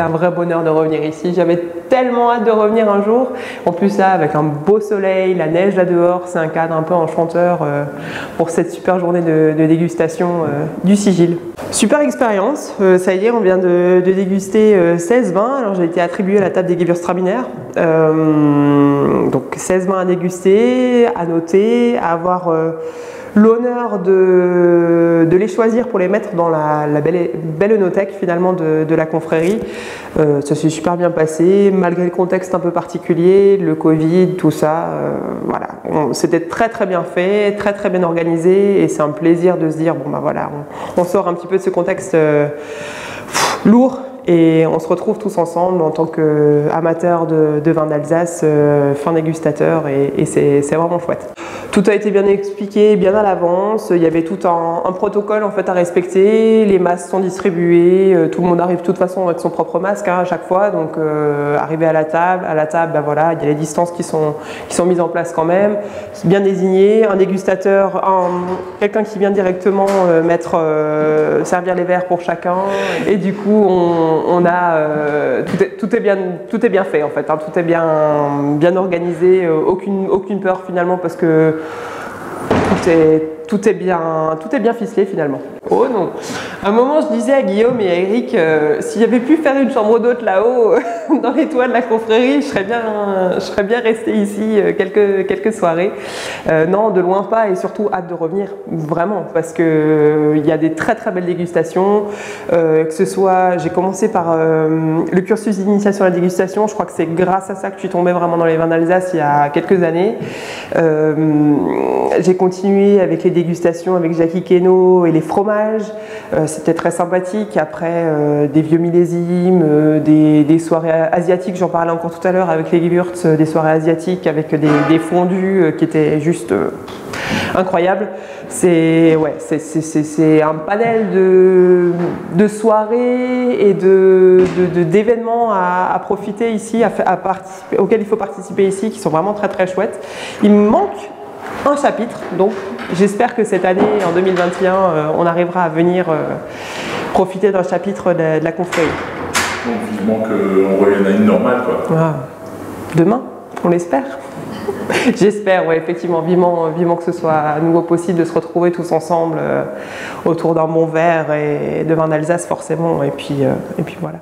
c'est un vrai bonheur de revenir ici. J'avais tellement hâte de revenir un jour. En plus là, avec un beau soleil, la neige là dehors, c'est un cadre un peu enchanteur pour cette super journée de dégustation du Sigil. Super expérience, ça y est, on vient de déguster 16 vins. Alors j'ai été attribuée à la table des Gewürztraminer. Donc 16 vins à déguster, à noter, à avoir l'honneur de les choisir pour les mettre dans la belle œnothèque finalement de la confrérie. Ça s'est super bien passé, malgré le contexte un peu particulier, le Covid, tout ça. Voilà, c'était très bien fait, très bien organisé, et c'est un plaisir de se dire, bon bah voilà, on sort un petit peu de ce contexte lourd, et on se retrouve tous ensemble en tant qu'amateurs de vin d'Alsace, fin dégustateur, et c'est vraiment chouette. Tout a été bien expliqué, bien à l'avance. Il y avait tout un protocole en fait à respecter. Les masques sont distribués. Tout le monde arrive de toute façon avec son propre masque à chaque fois. Donc, arrivé à la table, ben voilà, il y a les distances qui sont mises en place quand même. C'est bien désigné. Un dégustateur, quelqu'un qui vient directement servir les verres pour chacun. Et du coup, on a tout est bien fait en fait. Hein. Tout est bien organisé. Aucune peur finalement parce que tout est bien ficelé finalement. Oh non! À un moment, je disais à Guillaume et à Eric, si j'avais pu faire une chambre d'hôte là-haut, dans les toits de la confrérie, je serais bien resté ici quelques soirées. Non, de loin pas, et surtout hâte de revenir, vraiment, parce que il y a des très belles dégustations. Que ce soit, j'ai commencé par le cursus d'initiation à la dégustation. Je crois que c'est grâce à ça que je suis tombée vraiment dans les vins d'Alsace il y a quelques années. J'ai continué avec les dégustations avec Jackie Queneau et les fromages. C'était très sympathique. Après, des vieux millésimes, des soirées asiatiques, j'en parlais encore tout à l'heure avec les Gewürz, des soirées asiatiques avec des fondus qui étaient juste incroyables. C'est un panel de soirées et d'événements à profiter ici, auxquels il faut participer ici, qui sont vraiment très chouettes. Il me manque un chapitre, donc j'espère que cette année, en 2021, on arrivera à venir profiter d'un chapitre de la confrérie. Donc vivement qu'on revienne à une normale, quoi. Ah, demain, on l'espère. J'espère, ouais, effectivement, vivement que ce soit à nouveau possible de se retrouver tous ensemble autour d'un bon verre et de vin d'Alsace forcément, et puis voilà.